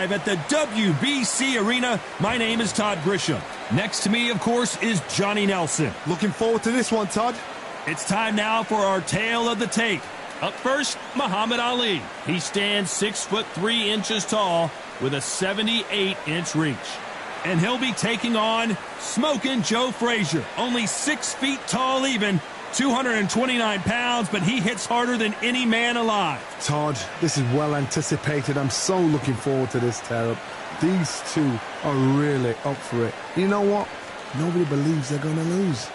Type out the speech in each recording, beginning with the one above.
live at the WBC Arena. My name is Todd Grisham. Next to me, of course, is Johnny Nelson. Looking forward to this one, Todd. It's time now for our tale of the tape. Up first, Muhammad Ali. He stands 6'3" tall with a 78-inch reach. And he'll be taking on Smokin' Joe Frazier. Only 6 feet tall even, 229 pounds, but he hits harder than any man alive. Todd, this is well anticipated. I'm so looking forward to this tear-up. These two are really up for it. You know what? Nobody believes they're going to lose.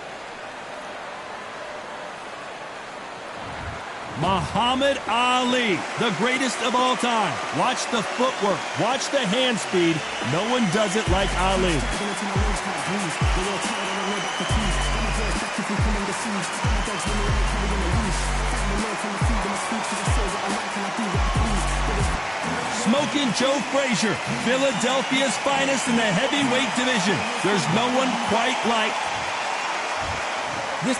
Muhammad Ali, the greatest of all time. Watch the footwork. Watch the hand speed. No one does it like Ali. Smokin' Joe Frazier, Philadelphia's finest in the heavyweight division. There's no one quite like this.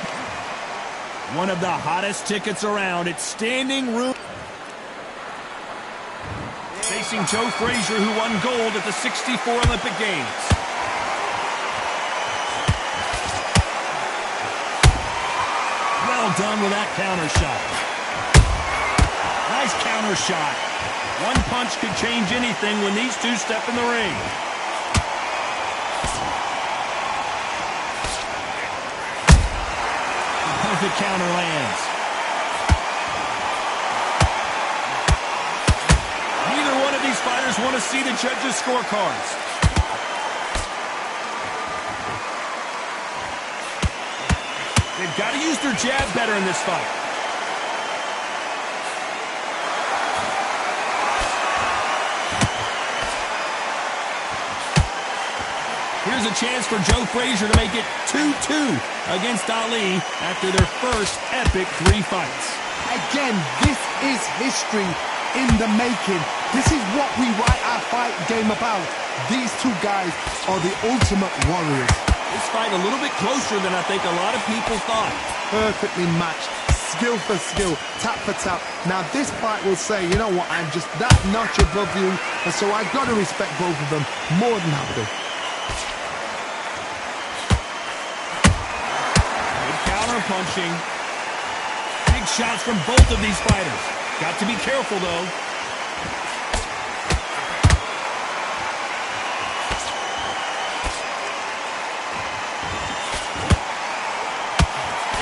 One of the hottest tickets around. It's standing room. Facing Joe Frazier, who won gold at the '64 Olympic Games. Well done with that counter shot. Nice counter shot. One punch could change anything when these two step in the ring. The counter lands. Neither one of these fighters want to see the judges' scorecards. They've got to use their jab better in this fight. Here's a chance for Joe Frazier to make it 2-2 against Ali after their first epic 3 fights. Again, this is history in the making. This is what we write our fight game about. These two guys are the ultimate warriors. This fight a little bit closer than I think a lot of people thought. Perfectly matched, skill for skill, tap for tap. Now this fight will say, you know what, I'm just that notch above you, and so I've got to respect both of them more than happy. Punching. Big shots from both of these fighters. Got to be careful, though.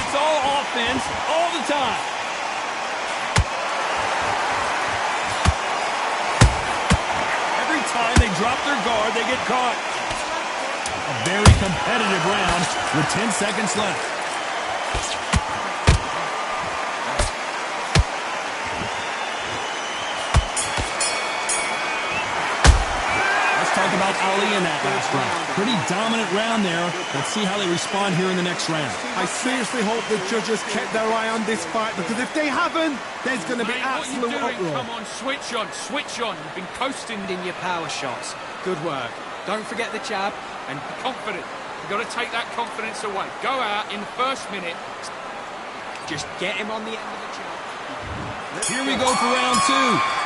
It's all offense all the time. Every time they drop their guard, they get caught. A very competitive round with 10 seconds left. Talk about Ali in that last round. Pretty dominant round there. Let's see how they respond here in the next round. I seriously hope the judges kept their eye on this fight, because if they haven't, there's going to be absolute uproar. Come on, switch on, switch on. You've been coasting in your power shots. Good work. Don't forget the jab and be confident. You've got to take that confidence away. Go out in the first minute. Just get him on the end of the jab. Here we go for round 2.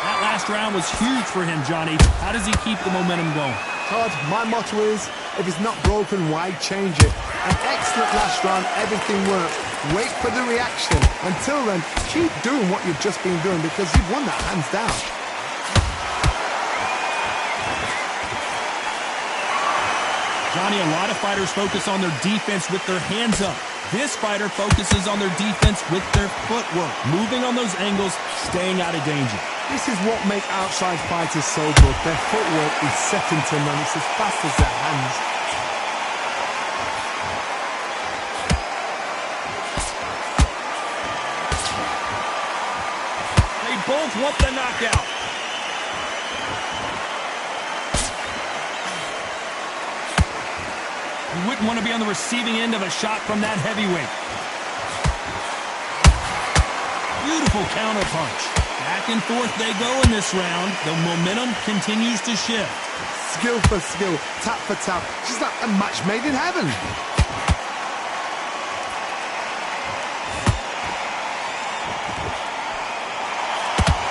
That last round was huge for him, Johnny. How does he keep the momentum going? Todd, my motto is, if it's not broken, why change it? An excellent last round, everything worked. Wait for the reaction. Until then, keep doing what you've just been doing, because you've won that hands down. Johnny, a lot of fighters focus on their defense with their hands up. This fighter focuses on their defense with their footwork, moving on those angles, staying out of danger. This is what makes outside fighters so good. Their footwork is second to none. It's as fast as their hands. They both want the knockout. You wouldn't want to be on the receiving end of a shot from that heavyweight. Beautiful counter punch. Back and forth they go in this round. The momentum continues to shift. Skill for skill, tap for tap. Just like a match made in heaven.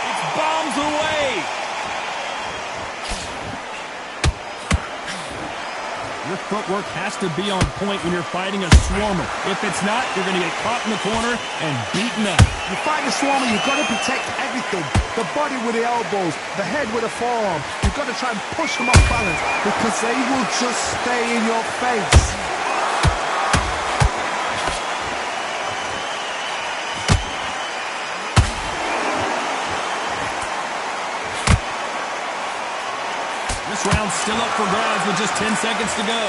It's bombs away. Your footwork has to be on point when you're fighting a swarmer. If it's not, you're going to get caught in the corner and beaten up. You fight the swarmer, you've got to protect everything. The body with the elbows, the head with the forearm. You've got to try and push them off balance because they will just stay in your face. This round's still up for grabs with just 10 seconds to go.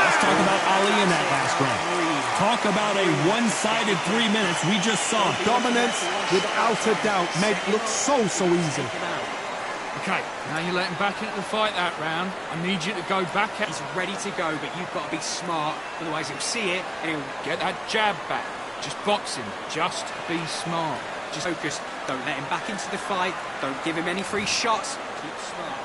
Let's talk about Ali in that last round. Talk about a one-sided 3 minutes. We just saw Dominance, without a doubt, made it look so easy. Okay, now you're letting back into the fight that round. I need you to go back out. He's ready to go, but you've got to be smart. Otherwise, he'll see it and he'll Get that jab back. Just boxing. Just be smart. just focus. Don't let him back into the fight. Don't give him any free shots. Keep smart.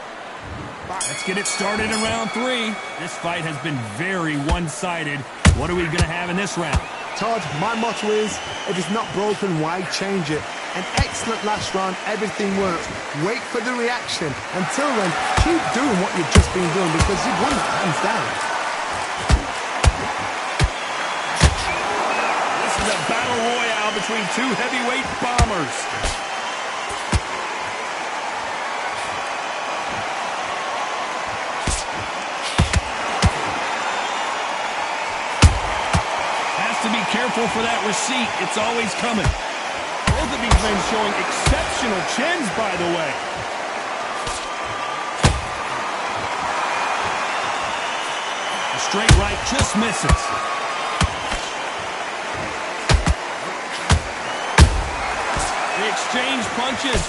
Let's get it started in round 3. This fight has been very one-sided. What are we going to have in this round? Todd, my motto is, if it's not broken, why change it? An excellent last round, everything works. Wait for the reaction. Until then, keep doing what you've just been doing because you've won that hands down. This is a battle royale between two heavyweight bombers. Has to be careful for that receipt. It's always coming. Both of these men showing exceptional chins, by the way. The straight right just misses. They exchange punches.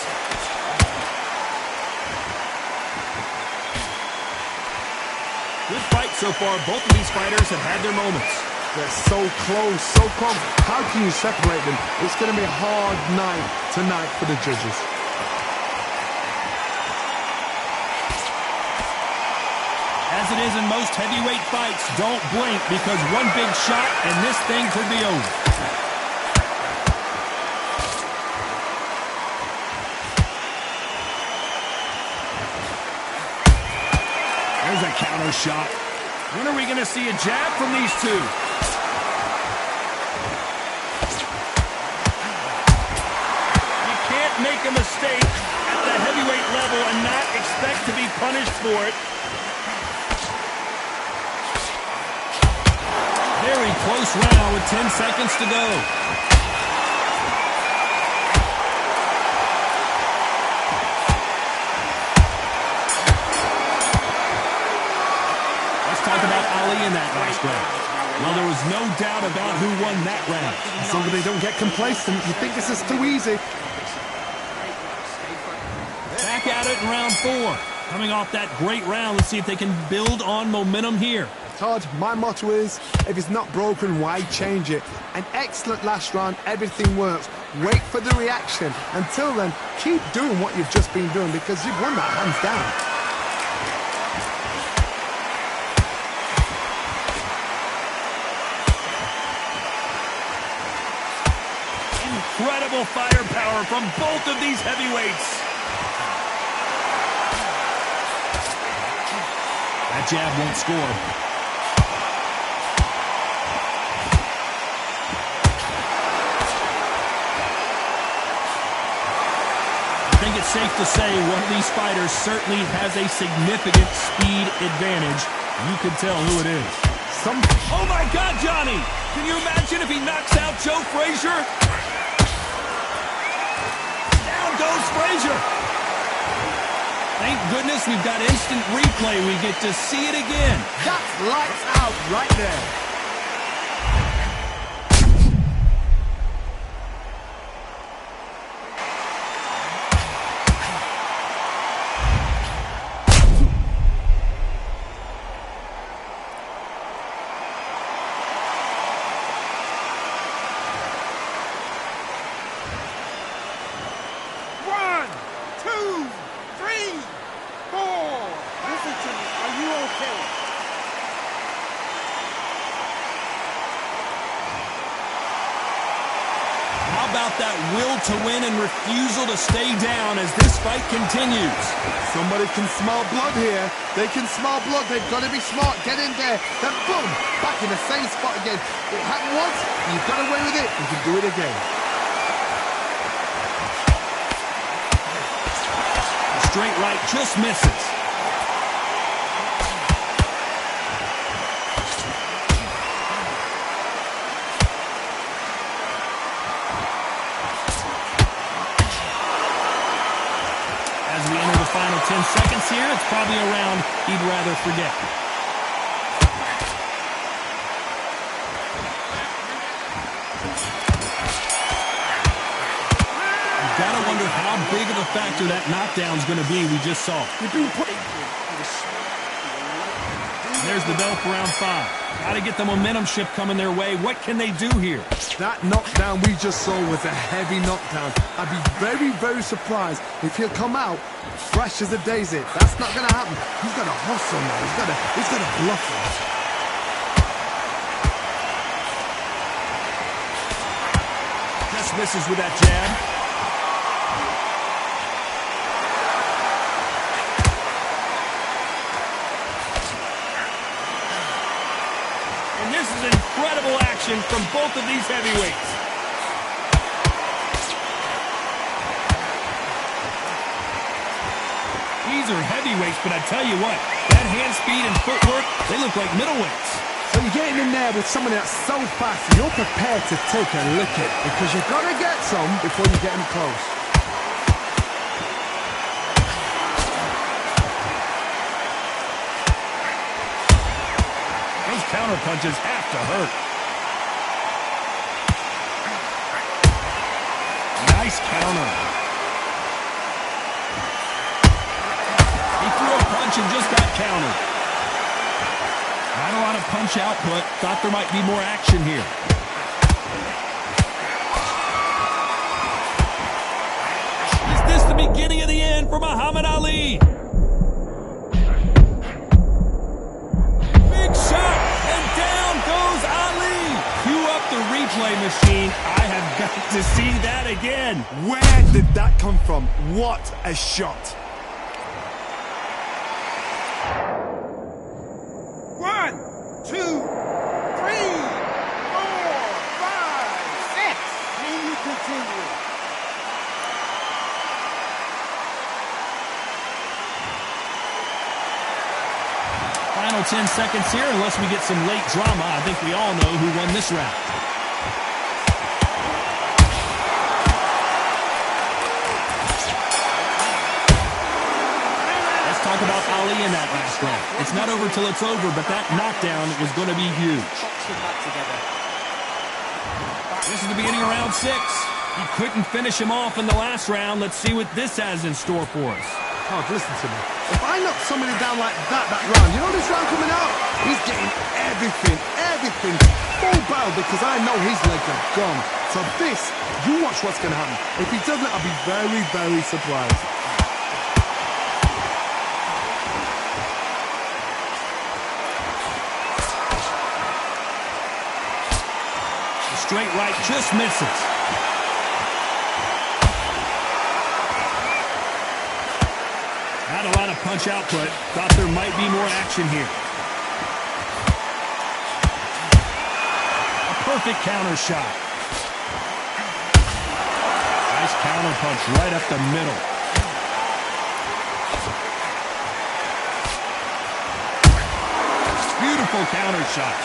Good fight so far. Both of these fighters have had their moments. They're so close, so close. How can you separate them? It's going to be a hard night tonight for the judges. As it is in most heavyweight fights, don't blink because one big shot and this thing could be over. There's a counter shot. When are we going to see a jab from these two? You can't make a mistake at the heavyweight level and not expect to be punished for it. Very close round with 10 seconds to go. Talk about Ali in that last round. Well, there was no doubt about who won that round. As long as they don't get complacent, you think this is too easy. Back at it in round 4. Coming off that great round, let's see if they can build on momentum here. Todd, my motto is, if it's not broken, why change it? An excellent last round, everything works. Wait for the reaction. Until then, keep doing what you've just been doing because you've won that hands down. Incredible firepower from both of these heavyweights. That jab won't score. I think it's safe to say one of these fighters certainly has a significant speed advantage. You can tell who it is. Oh my God, Johnny! Can you imagine if he knocks out Joe Frazier? Goes Frazier. Thank goodness we've got instant replay. We get to see it again. That's lights out right there. about that will to win and refusal to stay down as this fight continues? Somebody can smell blood here. They can smell blood. They've got to be smart. Get in there. Then boom, back in the same spot again. It happened once. You've got away with it. You can do it again. Straight right just misses. As we enter the final 10 seconds here, it's probably a round he'd rather forget. Gotta wonder how big of a factor that knockdown's going to be we just saw. There's the bell for round 5. Gotta get the momentum shift coming their way. What can they do here? That knockdown we just saw was a heavy knockdown. I'd be very, very surprised if he'll come out fresh as a daisy. That's not going to happen. He's got to hustle now. He's got to bluff it. Just misses with that jab. This is incredible action from both of these heavyweights. These are heavyweights, but I tell you what, that hand speed and footwork, they look like middleweights. So you're getting in there with somebody that's so fast, you're prepared to take a licking because you've got to get some before you get him close. Counter punches have to hurt. Nice counter. He threw a punch and just got countered. Not a lot of punch output. Thought there might be more action here. Is this the beginning of the end for Muhammad Ali? Big shot! The replay machine. I have got to see that again. Where did that come from? What a shot. 1, 2, 3, 4, 5, 6. Can you continue? Final 10 seconds here, unless we get some late drama. I think we all know who won this round. Talk about Ali in that last round. It's not over till it's over, but that knockdown was going to be huge. This is the beginning of round 6. He couldn't finish him off in the last round. Let's see what this has in store for us. Oh, listen to me. If I knock somebody down like that round, you know this round coming out? He's getting everything, full barrel because I know his legs are gone. So this, you watch what's going to happen. If he doesn't, I'll be very, very surprised. Straight right just misses. Not a lot of punch output. Thought there might be more action here. A perfect counter shot. Nice counter punch right up the middle. Beautiful counter shot.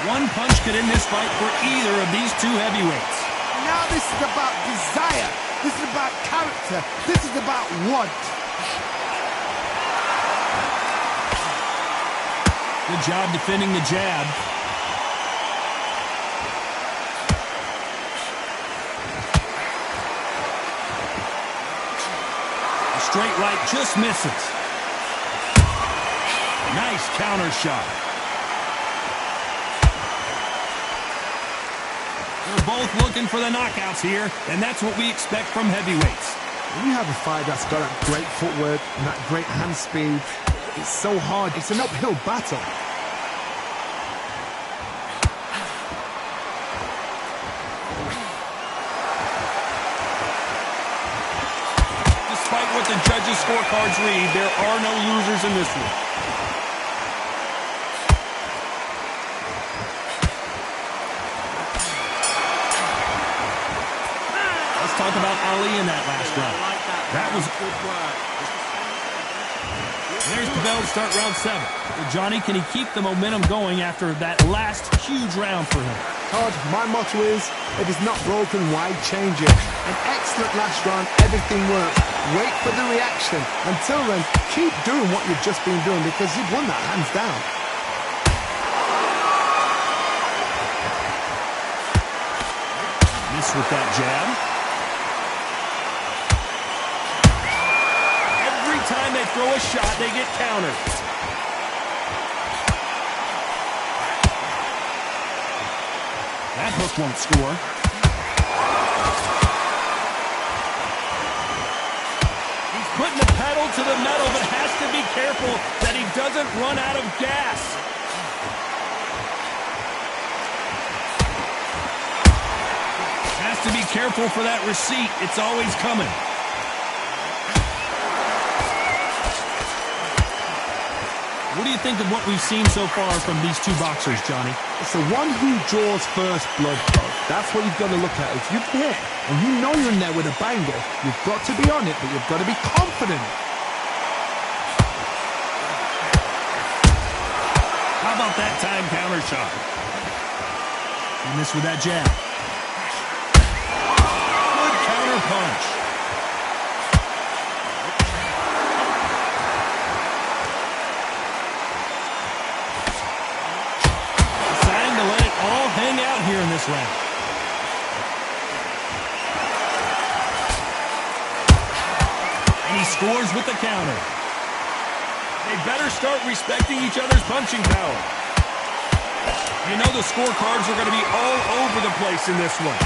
One punch could end this fight for either of these two heavyweights. Now this is about desire. This is about character. This is about want. Good job defending the jab. A straight right just misses. Nice counter shot. They're both looking for the knockouts here, and that's what we expect from heavyweights. When you have a fight that's got that great footwork and that great hand speed, it's so hard. It's an uphill battle. the judges' scorecards read, there are no losers in this one. Let's talk about Ali in that last round. That was good work. There's the bell to start round 7. Well, Johnny, can he keep the momentum going after that last huge round for him? Todd, my motto is, if it's not broken, why change it? An excellent last round, everything works. Wait for the reaction. Until then, keep doing what you've just been doing because you've won that hands down. Miss with that jab. Every time they throw a shot, they get countered. That hook won't score. He's putting the pedal to the metal, but has to be careful that he doesn't run out of gas. Has to be careful for that receipt. It's always coming. What do you think of what we've seen so far from these two boxers, Johnny? It's the one who draws first blood, Todd. That's what you've got to look at. If you've hit and you know you're in there with a banger, you've got to be on it, but you've got to be confident. How about that time counter shot? And this with that jab. Good counter punch. Deciding to let it all hang out here in this round. And he scores with the counter. They better start respecting each other's punching power. You know the scorecards are going to be all over the place in this one.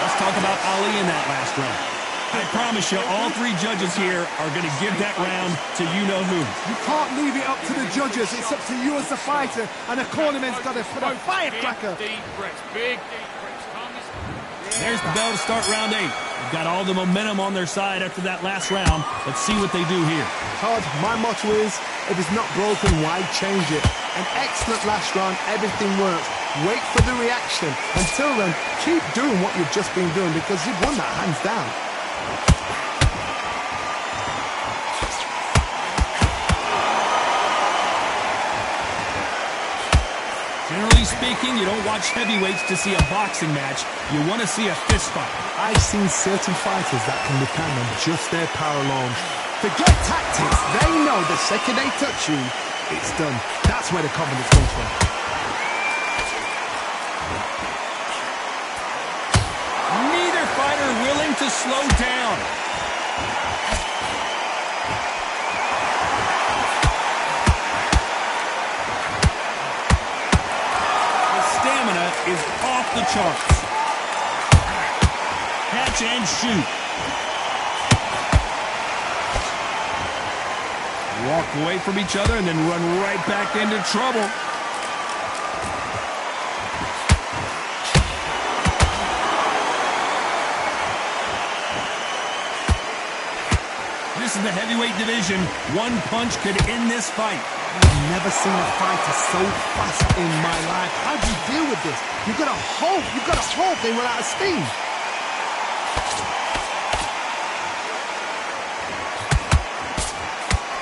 Let's talk about Ali in that last round. I promise you, all three judges here are going to give that round to you-know-who. You can't leave it up to the judges. It's up to you as the fighter, and the cornerman's got to put a firecracker. Big deep breaths, big deep breaths. Calm yourself. There's the bell to start round 8. They've got all the momentum on their side after that last round. Let's see what they do here. Todd, my motto is, if it's not broken, why change it? An excellent last round, everything works. Wait for the reaction. Until then, keep doing what you've just been doing because you've won that hands down. Generally speaking, you don't watch heavyweights to see a boxing match. You want to see a fist fight. I've seen certain fighters that can depend on just their power alone. Forget tactics. They know the second they touch you, it's done. That's where the confidence comes from. Neither fighter willing to slow down. The stamina is off the charts. Catch and shoot. Walk away from each other and then run right back into trouble. This is the heavyweight division. One punch could end this fight. I've never seen a fighter so fast in my life. How do you deal with this? You've got to hope they run out of steam.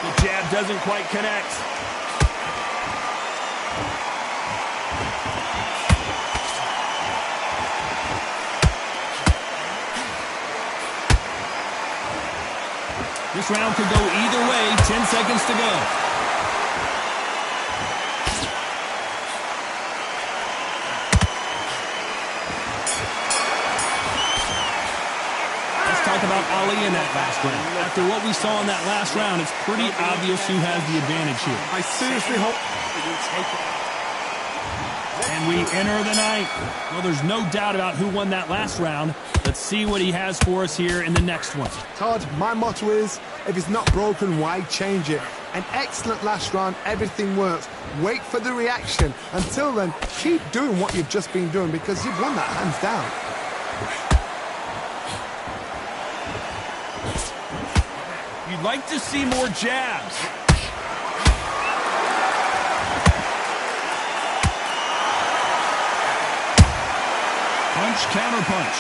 The jab doesn't quite connect. This round could go either way. 10 seconds to go. Let's talk about Ali in that last round. After what we saw in that last round, it's pretty obvious who has the advantage here. I seriously hope... And we enter the ninth. Well, there's no doubt about who won that last round. Let's see what he has for us here in the next one. Todd, my motto is, if it's not broken, why change it? An excellent last round, everything works. Wait for the reaction. Until then, keep doing what you've just been doing because you've won that hands down. You'd like to see more jabs. Punch, counter punch.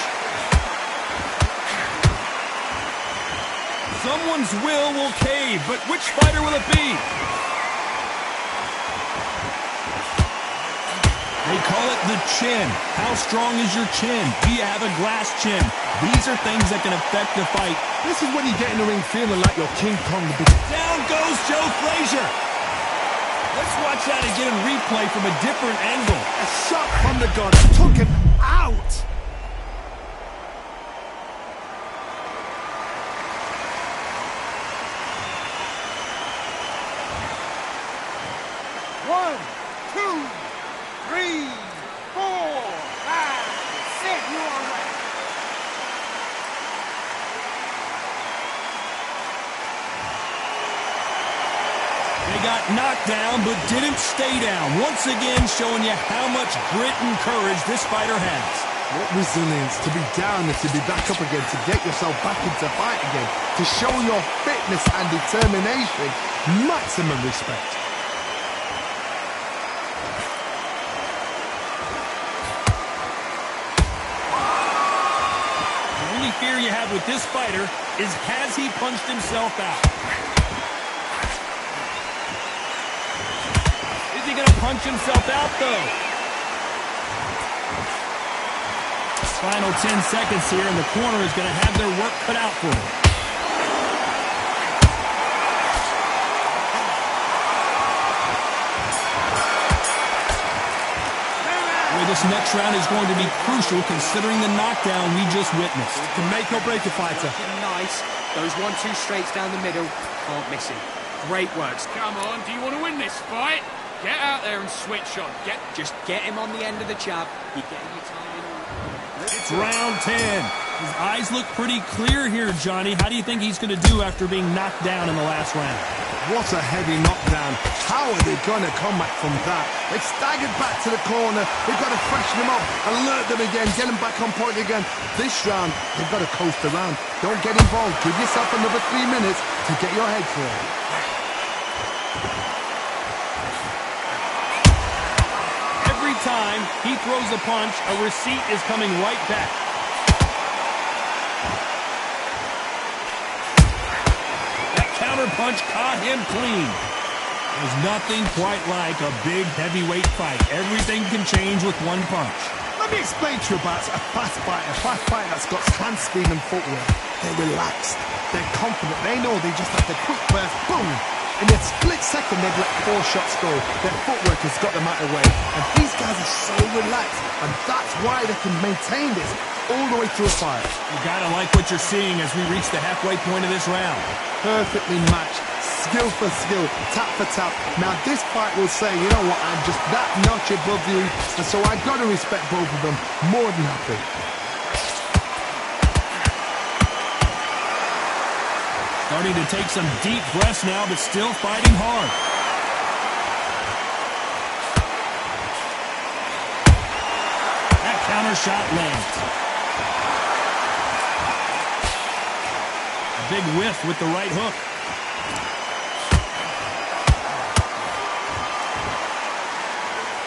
Someone's will cave, but which fighter will it be? They call it the chin. How strong is your chin? Do you have a glass chin? These are things that can affect the fight. This is when you get in the ring feeling like you're King Kong. Down goes Joe Frazier. Let's watch that again in replay from a different angle. A shot from the gun took him out. One, two, three, four, five, six. You all right? They got knocked down, but didn't stay down. Once again, showing you how much grit and courage this fighter has. What resilience to be down and to be back up again, to get yourself back into fight again, to show your fitness and determination. Maximum respect. The only fear you have with this fighter is, has he punched himself out? Is he going to punch himself out, though? Final 10 seconds here, and the corner is going to have their work cut out for them. This next round is going to be crucial considering the knockdown we just witnessed. To make or break a fighter. Nice. Those 1-2 straights down the middle. Can't miss him. Great works. Come on, do you want to win this fight? Get out there and switch on. Just get him on the end of the jab. You're getting your timing all. It's round 10. His eyes look pretty clear here, Johnny. How do you think he's going to do after being knocked down in the last round? What a heavy knockdown. How are they going to come back from that? They've staggered back to the corner. They've got to freshen them up, alert them again, get them back on point again. This round, they've got to coast around. Don't get involved. Give yourself another 3 minutes to get your head clear. Every time he throws a punch, a receipt is coming right back. Counter punch caught him clean. There's nothing quite like a big heavyweight fight. Everything can change with one punch. Let me explain to you about a fast fighter that's got hand speed and footwork. They're relaxed. They're confident. They know they just have the quick burst, boom. In a split second, they've let 4 shots go. Their footwork has got them out of the way. And these guys are so relaxed. And that's why they can maintain this all the way through a fight. You gotta like what you're seeing as we reach the halfway point of this round. Perfectly matched, skill for skill, tap for tap. Now this fight will say, you know what, I'm just that notch above you, and so I've got to respect both of them more than happy. Starting to take some deep breaths now, but still fighting hard. That counter shot lands. Big whiff with the right hook.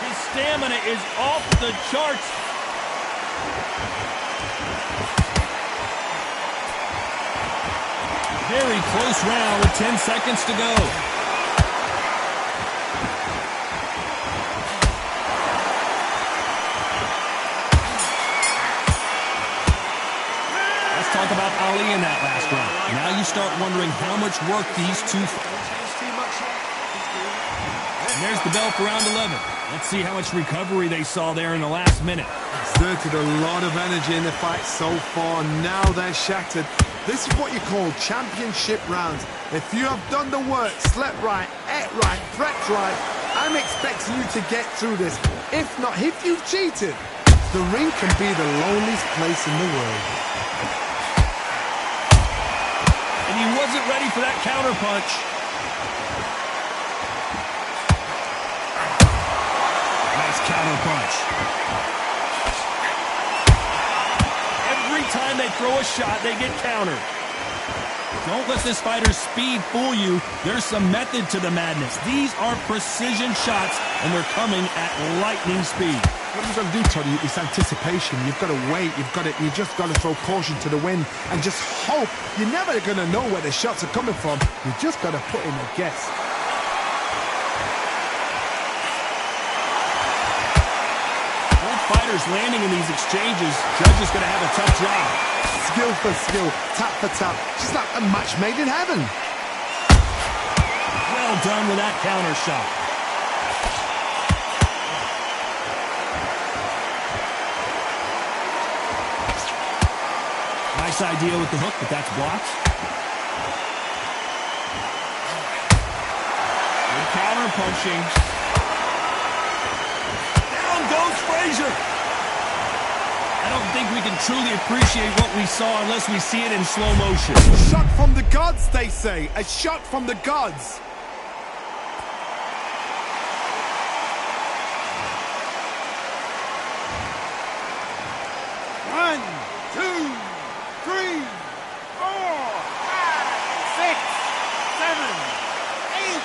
His stamina is off the charts. Very close round with 10 seconds to go. Let's talk about Ali in that last round. Now you start wondering how much work these two. And there's the bell for round 11. Let's see how much recovery they saw there in the last minute. Exerted a lot of energy in the fight so far. Now they're shattered. This is what you call championship rounds. If you have done the work, slept right, ate right, prepped right, I'm expecting you to get through this. If not, if you've cheated, the ring can be the loneliest place in the world. And he wasn't ready for that counter punch. Nice counter punch. Every time they throw a shot, they get countered. Don't let this fighter's speed fool you. There's some method to the madness. These are precision shots, and they're coming at lightning speed. What you've got to do, Toddy, is anticipation. You've got to wait. You just got to throw caution to the wind and just hope. You're never going to know where the shots are coming from. You just got to put in a guess. Both fighters landing in these exchanges. Judge is going to have a tough job. Skill for skill, tap for tap. Just like a match made in heaven. Well done with that counter shot. Nice idea with the hook, but that's blocked. Good counter punching. Down goes Frazier. I don't think we can truly appreciate what we saw unless we see it in slow motion. Shot from the gods, they say. A shot from the gods. One, two, 3, 4, 5, 6, 7, 8,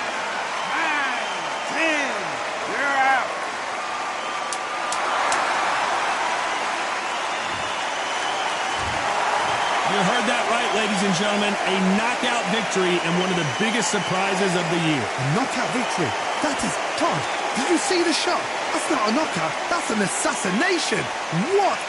9, 10. You're out. You heard that right, ladies and gentlemen. A knockout victory and one of the biggest surprises of the year. A knockout victory. That is, Todd, did you see the shot? That's not a knockout. That's an assassination. What?